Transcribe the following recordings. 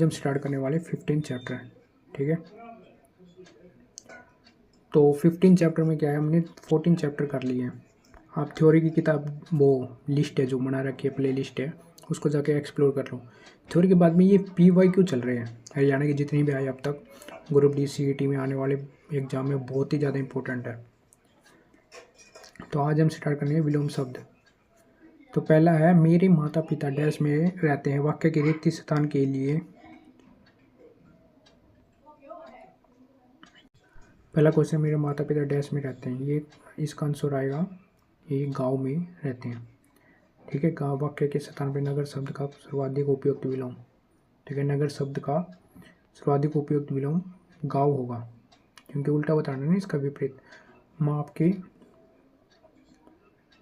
हम स्टार्ट करने वाले 15 चैप्टर, ठीक है। तो 15 चैप्टर में क्या है, हमने 14 चैप्टर कर लिए हैं। आप थ्योरी की किताब वो लिस्ट है जो बना रखी है, प्ले लिस्ट है, उसको जाके एक्सप्लोर कर लो। थ्योरी के बाद में ये PYQ चल रहे हैं हरियाणा की जितनी भी आई अब तक, ग्रुप डी CET में आने वाले एग्जाम में बहुत ही ज़्यादा इंपॉर्टेंट है। तो आज हम स्टार्ट करेंगे विलोम शब्द। तो पहला है, मेरे माता पिता डैश में रहते हैं, वाक्य के रिक्त स्थान के लिए। पहला क्वेश्चन, मेरे माता पिता डैश में रहते हैं, ये इसका आंसर आएगा, ये गांव में रहते हैं, ठीक है। गांव वाक्य के स्थान पर नगर शब्द का सर्वाधिक उपयुक्त विलोम, ठीक है। नगर शब्द का सर्वाधिक उपयुक्त विलोम गांव होगा, क्योंकि उल्टा बताना है इसका विपरीत।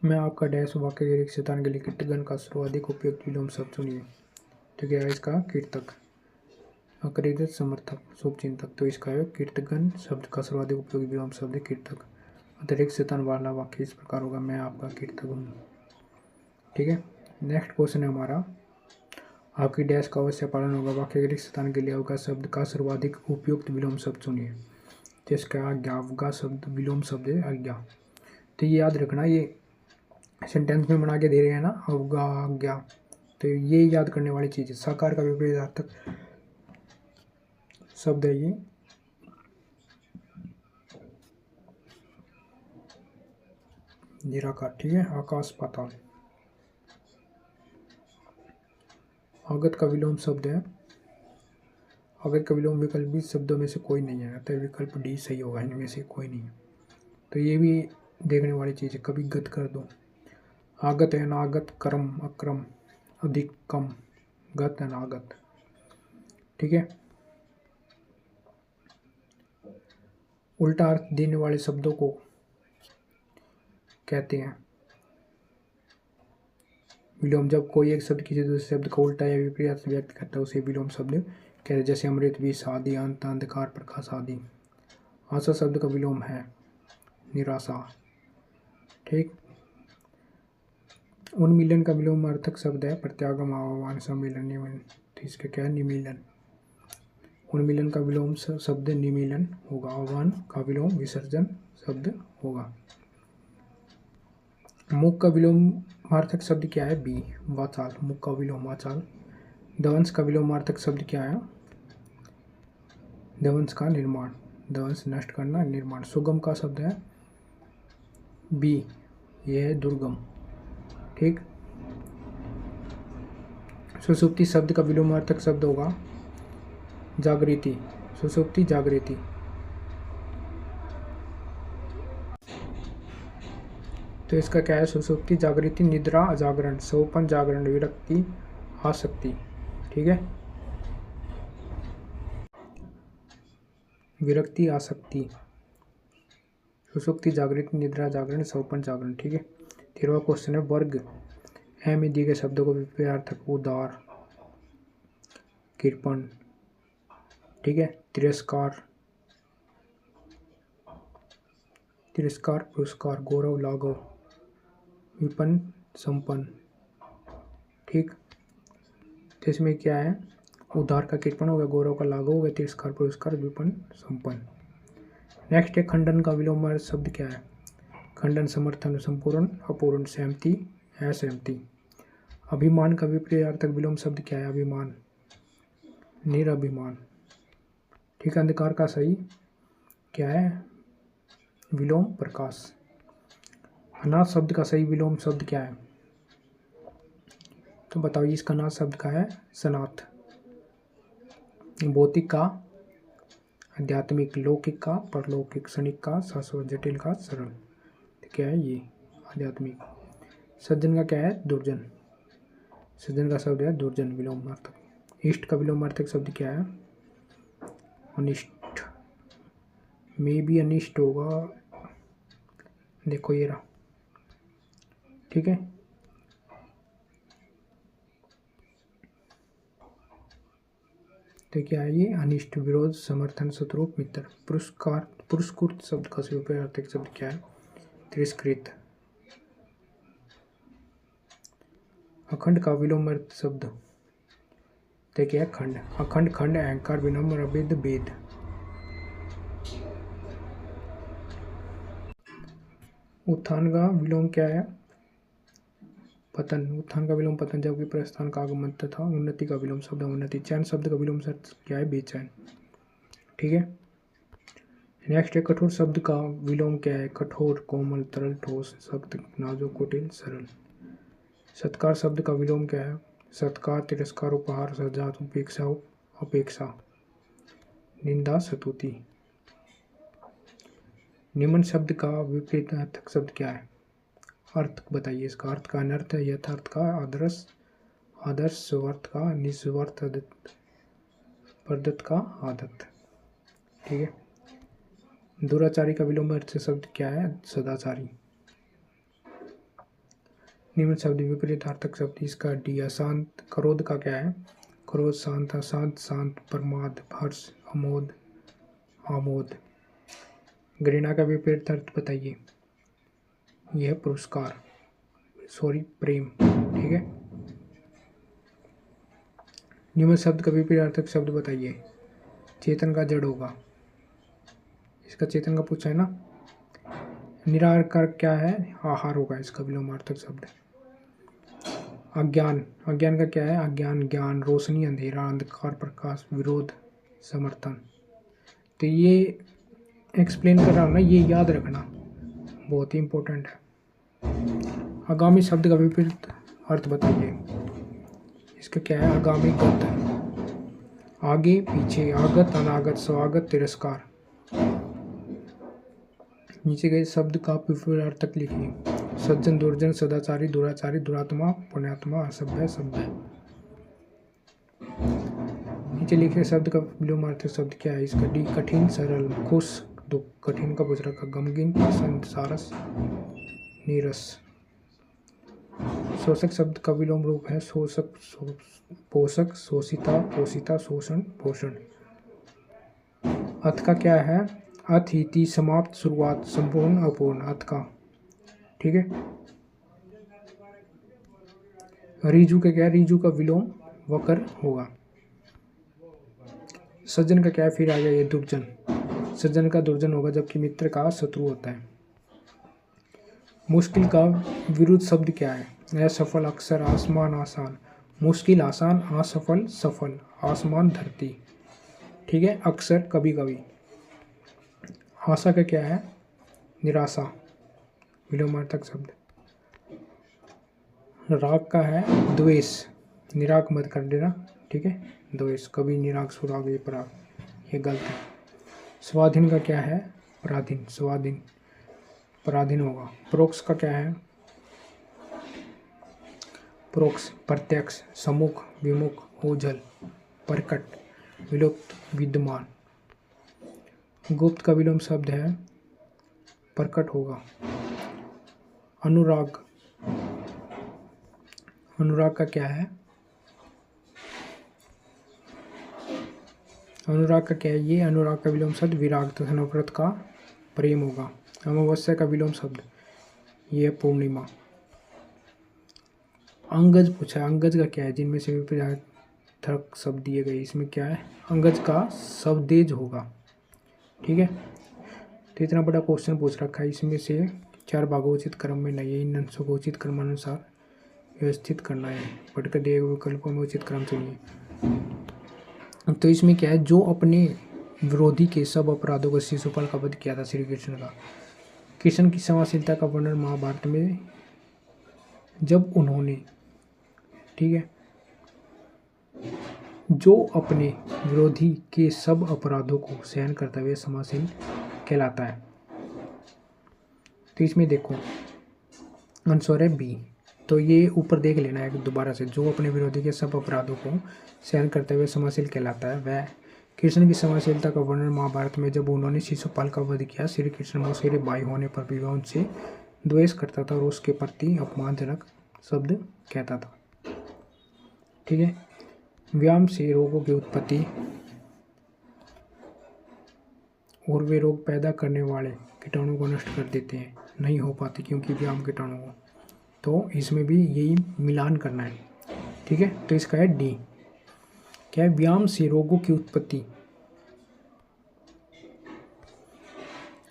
मैं आपका डैश वाक्य के रिक्त स्थान के लिए कीर्तगण का सर्वाधिक उपयुक्त विलोम शब्द चुनिए, ठीक है। इसका कीर्तक, अकृत समर्थक, शुभचिंतक, तो इसका है कीर्तगण शब्द का सर्वाधिक उपयोगी विलोम शब्द कीर्तक। अतिरिक्त स्थान वाला वाक्य इस प्रकार होगा, मैं आपका कीर्तक हूँ, ठीक है। नेक्स्ट क्वेश्चन है हमारा, आपकी डैश का अवश्य पालन होगा, वाक्य के रिक्त स्थान के लिए अवगा शब्द का सर्वाधिक उपयुक्त विलोम शब्द चुनिए। तो इसका आज्ञा, अवगा शब्द विलोम शब्द है आज्ञा। तो ये याद रखना, ये सेंटेंस में बना के दे रहे हैं ना, अवगा आज्ञा, तो ये याद करने वाली चीज़ है। साकार का विपरीतार्थक शब्द है ये, निराकार, ठीक है। आकाश पाताल। आगत का विलोम शब्द है, आगत का विलोम विकल्प भी शब्दों में से कोई नहीं है, अतः विकल्प डी सही होगा, इनमें से कोई नहीं है। तो ये भी देखने वाली चीज़ है, कभी गत कर दो। आगत है अनागत, क्रम अक्रम, अधिक कम, गत अनागत, ठीक है। उल्टा अर्थ देने वाले शब्दों को कहते हैं विलोम। जब कोई एक शब्द किसी दूसरे शब्द का उल्टा या विपरीत अर्थ व्यक्त करता है उसे विलोम शब्द कहते हैं, जैसे अमृत, विष आदि, अंत, अंधकार, प्रकाश आदि। आशा शब्द का विलोम है निराशा, ठीक। उन्मीलन का विलोम अर्थक शब्द है प्रत्यागम, आह्वान, सम्मेलन, निमिलन, तो इसका क्या है निमीलन। उन्मीलन का विलोम शब्द निमीलन होगा, आह्वान का विलोम विसर्जन शब्द होगा। मुख का विलोमार्थक शब्द क्या है, बी, वाचाल, मुख का विलोम वाचाल। दवंश का विलोमार्थक शब्द क्या है, दवंश का निर्माण, दवंश नष्ट करना, निर्माण। सुगम का शब्द है बी, यह है दुर्गम, ठीक। सुसुप्ति शब्द का विलोमार्थक शब्द होगा जागृति, सुसुप्ति जागृति। तो इसका क्या है, सुसुप्ति जागृति, निद्रा जागरण, सोपन जागरण, विरक्ति आसक्ति, ठीक है। विरक्ति आसक्ति, सुसुप्ति जागृति, निद्रा जागरण, सोपन जागरण, ठीक है। 13वां क्वेश्चन है, वर्ग है में दिए गए शब्दों को विपरीतार्थक उदार, कृपण, ठीक है। तिरस्कार, तिरस्कार पुरस्कार, गौरव लाघव, विपन्न संपन्न, ठीक। तो इसमें क्या है, उदार का कृपण हो गया, गौरव का लाघव हो गया, तिरस्कार पुरस्कार, विपन्न संपन्न। नेक्स्ट है, खंडन का विलोम शब्द क्या है, खंडन, समर्थन, संपूर्ण, अपूर्ण, सहमति, असहमति। अभिमान का विपरीतार्थक विलोम शब्द क्या है, अभिमान, निरभिमान, ठीक। अंधकार का सही क्या है, विलोम प्रकाश। अनाथ शब्द का सही विलोम शब्द क्या है, तो बताओ, इसका अनाथ शब्द का है सनाथ। भौतिक का आध्यात्मिक, लौकिक का परलौकिक, क्षणिक का शाश्वत, जटिल का सरल, तो क्या है ये आध्यात्मिक। सज्जन का क्या है दुर्जन, सज्जन का शब्द है दुर्जन, विलोमार्थक। इष्ट का विलोमार्थक शब्द क्या है, अनिष्ट, में भी अनिष्ट होगा, देखो ये रहा, ठीक है। तो क्या है ये, अनिष्ट, विरोध, समर्थन, शत्रु, मित्र। पुरस्कार, पुरस्कृत शब्द का विपरीतार्थक शब्द क्या है, तिरस्कृत। अखंड का विलोमार्थ शब्द तो क्या है खंड, अखंड खंड अहंकार विनम्र अभेद भेद। उत्थान का विलोम क्या है? पतन। उत्थान का विलोम पतन, जबकि प्रस्थान का आगमन तथा उन्नति का विलोम शब्द उन्नति। चैन शब्द का विलोम शब्द क्या है? बेचैन। ठीक है, नेक्स्ट है कठोर शब्द का विलोम क्या है? कठोर, कोमल, तरल, ठोस, सख्त, नाजुक, कुटिल, सरल। सत्कार शब्द का विलोम क्या है? सत्कार, तिरस्कार, उपहार, सजा, उपेक्षा, अपेक्षा, निंदा, स्तुति। निम्न शब्द का विपरीत अर्थक शब्द क्या है? अर्थ बताइए इसका। अर्थ का अनर्थ, यथार्थ का आदर्श, आदर्श, स्वार्थ का निस्वार्थ, प्रदत्त का आदत। ठीक है, दुराचारी का विलोम अर्थ शब्द क्या है? सदाचारी। निम्न शब्द विपरीतार्थक शब्द इसका डी। अशांत। क्रोध का क्या है? क्रोध, शांत, अशांत, शांत, प्रमाद, हर्ष, अमोद, आमोद। घृणा का विपरीत अर्थ बताइए। यह पुरस्कार, सॉरी प्रेम। ठीक है, निम्न शब्द का विपरीतार्थक शब्द बताइए। चेतन का जड़ होगा, इसका चेतन का पूछा है ना। निराकार क्या है? आहार होगा इसका विलोमार्थक शब्द। अज्ञान, अज्ञान का क्या है? अज्ञान, ज्ञान, रोशनी, अंधेरा, अंधकार, प्रकाश, विरोध, समर्थन। तो ये एक्सप्लेन कर रहा हूँ ना, ये याद रखना, बहुत ही इंपॉर्टेंट है। आगामी शब्द का विपरीत अर्थ बताइए। इसका क्या है? आगामी, गत, आगे पीछे, आगत, अनागत, स्वागत, तिरस्कार। नीचे गए शब्द का विपरीतार्थक लिखिए। सज्जन, दुर्जन, सदाचारी, दुराचारी, दुरात्मा, पुण्यात्मा, असभ्य, सभ्य। नीचे लिखे शब्द का विलोमार्थक शब्द क्या है? इसका डी। कठिन, सरल, खुश, दुख। कठिन का पूछ रखा। गमगीन, पसंद, सारस, नीरस। शोषक शब्द का विलोम रूप है शोषक, पोषक, शोषिता, पोषिता, शोषण, पोषण। अथ का क्या है? अथ, इति, समाप्त, शुरुआत, संपूर्ण, अपूर्ण। अथ का। ठीक है, रिजु का क्या है? रिजु का विलोम वकर होगा। सज्जन का क्या है? फिर आ गया ये दुर्जन। सज्जन का दुर्जन होगा, जबकि मित्र का शत्रु होता है। मुश्किल का विरुद्ध शब्द क्या है? असफल, अक्सर, आसमान, आसान। मुश्किल, आसान, असफल, सफल, आसमान, धरती। ठीक है, अक्सर, कभी कभी। आशा का क्या है? निराशा, विलोमार्थक शब्द। राग का है द्वेष, निराग मत कर देना। ठीक है, द्वेष, कभी निराग, सुराग, ये पराग, ये गलत है। स्वाधीन का क्या है? पराधीन, स्वाधीन, पराधीन होगा। प्रोक्ष का क्या है? प्रोक्ष, प्रत्यक्ष, सम्मुख, विमुख, ओझल, प्रकट, विलुप्त, विद्यमान। गुप्त का विलोम शब्द है प्रकट होगा। अनुराग, अनुराग का क्या है? अनुराग का क्या है? ये अनुराग का विलोम शब्द विराग तथा नफरत का प्रेम होगा। अमावस्या का विलोम शब्द ये पूर्णिमा। अंगज पूछा है, अंगज का क्या है? जिनमें से विपरीतार्थक शब्द दिए गए, इसमें क्या है? अंगज का शब्देज होगा। ठीक है, तो इतना बड़ा क्वेश्चन पूछ रखा है, इसमें से 4 भागों उचित क्रम में नहीं है, इन अंशों को उचित क्रमानुसार व्यवस्थित करना है। पढ़कर दिए गए विकल्पों में उचित क्रम चुनिए। तो इसमें क्या है? जो अपने विरोधी के सब अपराधों को शिशुपाल का वध किया था श्री कृष्ण का। कृष्ण की क्षमाशीलता का वर्णन महाभारत में जब उन्होंने, ठीक है, जो अपने विरोधी के सब अपराधों को सहन करता हुए क्षमाशील कहलाता है। तो इसमें देखो आंसर है बी। तो ये ऊपर देख लेना है दोबारा से। जो अपने विरोधी के सब अपराधों को सहन करते हुए क्षमाशील कहलाता है, वह कृष्ण की क्षमाशीलता का वर्णन महाभारत में जब उन्होंने शिशुपाल का वध किया। श्री कृष्ण मौसेरे भाई होने पर भी वह उनसे द्वेष करता था और उसके प्रति अपमानजनक शब्द कहता था। ठीक है, व्यायाम से रोगों की उत्पत्ति और वे रोग पैदा करने वाले कीटाणु को नष्ट कर देते हैं, नहीं हो पाती क्योंकि व्यायाम कीटाणु हो। तो इसमें भी यही मिलान करना है। ठीक है, तो इसका है डी। क्या है, व्यायाम से रोगों की उत्पत्ति।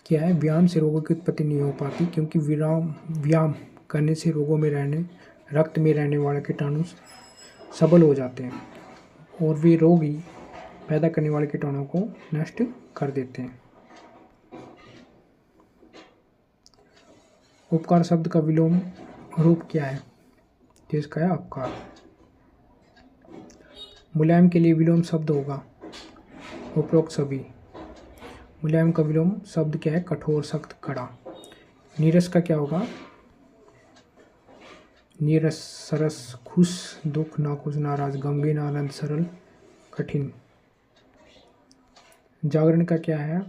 क्या है, व्यायाम से रोगों की उत्पत्ति नहीं हो पाती, क्योंकि व्यायाम करने से रोगों में रक्त में रहने वाले कीटाणु सबल हो जाते हैं और वे रोग ही पैदा करने वाले कीटाणुओं को नष्ट कर देते हैं। उपकार शब्द का विलोम रूप क्या है, तो इसका है अपकार। मुलायम के लिए विलोम शब्द होगा उपरोक्त सभी। मुलायम का विलोम शब्द क्या है, कठोर, सख्त, कड़ा। नीरस का क्या होगा, नीरस, सरस, खुश, दुख, नाखुश, नाराज, गमगीन, आनंद, सरल, कठिन। जागरण का क्या है,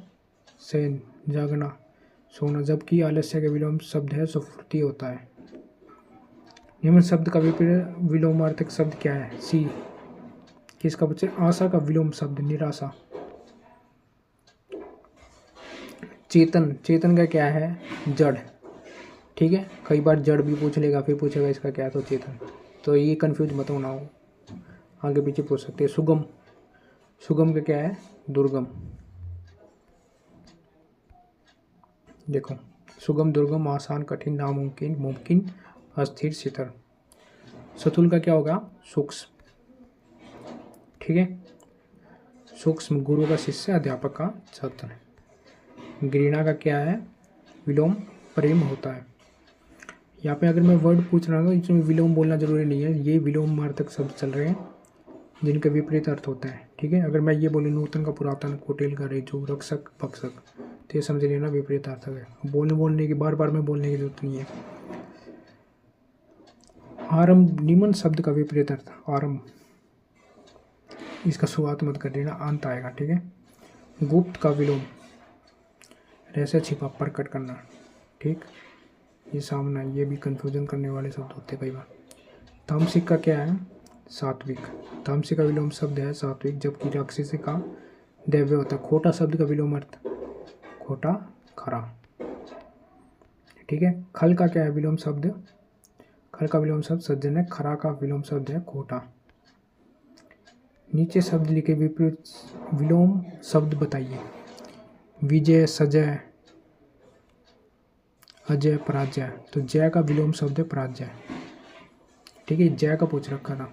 शयन, जागना, सोना। जबकि आलस्य का विलोम शब्द है सुफुर्ती होता है। निम्न शब्द का विपरीत विलोमार्थक शब्द क्या है, सी। किसका बच्चे, आशा का विलोम शब्द निराशा। चेतन, चेतन का क्या है, जड़। ठीक है, कई बार जड़ भी पूछ लेगा, फिर पूछेगा इसका क्या है, तो चेतन। तो ये कंफ्यूज मत होना हो, आगे पीछे पूछ सकते हैं। सुगम, सुगम का क्या है, दुर्गम। देखो, सुगम, दुर्गम, आसान, कठिन, नामुमकिन, मुमकिन, अस्थिर, शिथिल। सतुल का क्या होगा, सूक्ष्म। ठीक है, सूक्ष्म, गुरु का शिष्य, अध्यापक का छात्र। घृणा का क्या है, विलोम प्रेम होता है। यहाँ पे अगर मैं वर्ड पूछ रहा हूँ तो इसमें विलोम बोलना जरूरी नहीं है, ये विलोमार्थक शब्द चल रहे हैं जिनका विपरीत अर्थ होता है। ठीक है, अगर मैं ये बोलूँ नूतन का पुरातन, कुटिल का रेजू, रक्षक भक्षक, तो ये समझ लेना विपरीत अर्थ है। बोलने की बार में बोलने की जरूरत नहीं है। आरंभ, निम्न शब्द का विपरीत अर्थ, आरंभ, इसका शुरुआत मत कर देना, अंत आएगा। ठीक है, गुप्त का विलोम, रहस्य छिपा, प्रकट करना। ठीक, ये सामना, ये भी कंफ्यूजन करने वाले शब्द होते कई बार। तामसिक का क्या है, सात्विक। तामसिक का विलोम शब्द है सात्विक, जबकि राक्षसी का दैव्य होता है। खोटा शब्द का विलोम अर्थ, खोटा, खरा। ठीक है, खल का क्या है विलोम शब्द, खल का विलोम शब्द सज्जन है। खरा का विलोम शब्द है खोटा। नीचे शब्द लिखे विपरीत विलोम शब्द बताइए। विजय, सजय, अजय, पराजय। तो जय का विलोम शब्द है पराजय। ठीक है, जय का पूछ रखा था,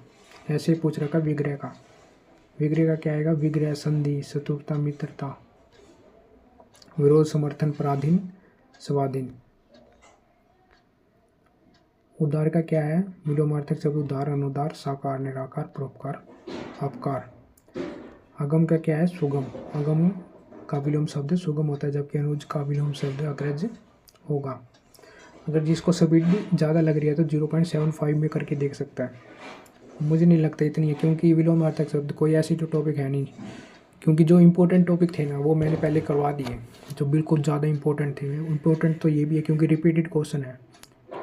ऐसे ही पूछ रखा विग्रह का। विग्रह का क्या आएगा, विग्रह, संधि, शत्रुता, मित्रता, विरोध, समर्थन, पराधीन, स्वाधीन। उदार का क्या है, विलोमार्थक शब्द उदार, अनुदार, साकार, निराकार, परोपकार, अपकार। अगम का क्या है, सुगम। अगम का विलोम शब्द सुगम होता है, जबकि अनुज का विलोम शब्द अग्रज होगा। अगर जिसको स्पीड ज़्यादा लग रही है तो 0.75 में करके देख सकता है। मुझे नहीं लगता इतनी है, क्योंकि विलोमार्थक शब्द कोई ऐसी तो टॉपिक है नहीं, क्योंकि जो इंपॉर्टेंट टॉपिक थे ना वो मैंने पहले करवा दिए, जो बिल्कुल ज़्यादा इंपॉर्टेंट थे। इंपॉर्टेंट तो ये भी है क्योंकि रिपीटेड क्वेश्चन है,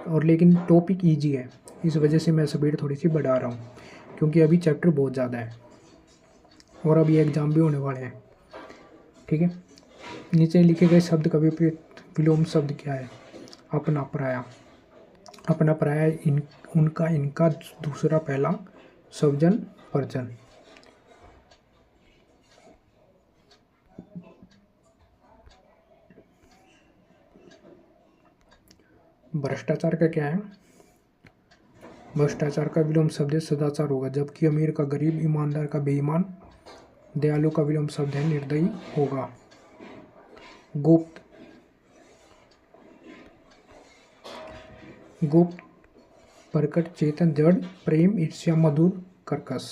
और लेकिन टॉपिक ईजी है, इस वजह से मैं स्पीड थोड़ी सी बढ़ा रहा हूँ, क्योंकि अभी चैप्टर बहुत ज़्यादा है और अभी एग्ज़ाम भी होने वाले हैं। ठीक है, नीचे लिखे गए शब्द का विपरीत विलोम शब्द क्या है, अपना, पराया। अपना, पराया, उनका, इनका, दूसरा, पहला, स्वजन, परिजन। भ्रष्टाचार का क्या है, भ्रष्टाचार का विलोम शब्द सदाचार होगा, जबकि अमीर का गरीब, ईमानदार का बेईमान, दयालु का विलोम शब्द है निर्दयी होगा। गुप्त, गुप्त, प्रकट, चेतन, जड़, प्रेम, ईर्ष्या, मधुर, कर्कश।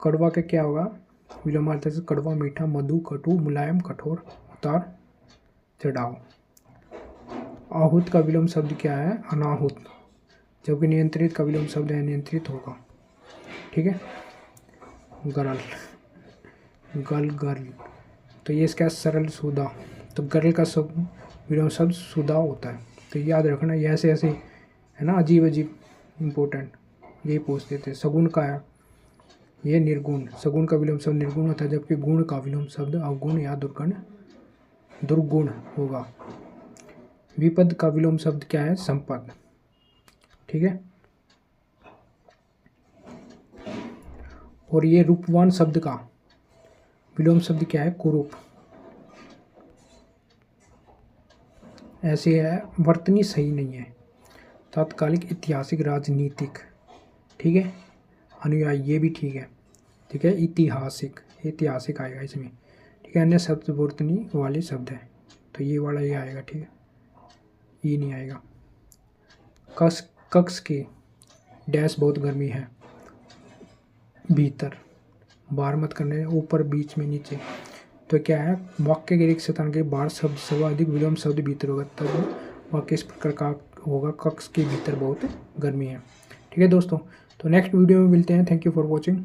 कड़वा का क्या होगा, विलोमार्थक से कड़वा, मीठा, मधु, कटु, मुलायम, कठोर, उतार चढ़ाव। आहूत का विलोम शब्द क्या है, अनाहुत, जबकि नियंत्रित का विलोम शब्द है नियंत्रित होगा। ठीक है, गरल, गल, गर्ल, तो ये इसका सरल, सुधा, तो गर्ल का शब्द विलोम शब्द सुधा होता है। तो याद रखना, ये ऐसे ऐसे है ना, अजीब अजीब इम्पोर्टेंट यही पूछ देते। सगुण का है ये निर्गुण, सगुण का विलोम शब्द निर्गुण होता है, जबकि गुण का विलोम शब्द अवगुण या दुर्गुण होगा। विपद का विलोम शब्द क्या है, संपद। ठीक है, और ये रूपवान शब्द का विलोम शब्द क्या है? कुरूप। ऐसे है, वर्तनी सही नहीं है। तात्कालिक, ऐतिहासिक, राजनीतिक, ठीक है। अनुयायी, ये भी ठीक है, ठीक है। ऐतिहासिक, ऐतिहासिक आएगा इसमें, ठीक है। अन्य शब्द वर्तनी वाले शब्द है, तो ये वाला ये आएगा, ठीक है। ये नहीं आएगा। कक्ष के डैश बहुत गर्मी है। भीतर, बाहर मत करने, ऊपर, बीच में, नीचे। तो क्या है? वाक्य के एक स्थान के बाहर शब्द सर्वाधिक विलोम शब्द भीतर होगा, तब वाक्य इस प्रकार का होगा, कक्ष के भीतर बहुत गर्मी है, ठीक है दोस्तों। तो नेक्स्ट वीडियो में मिलते हैं। Thank you for watching.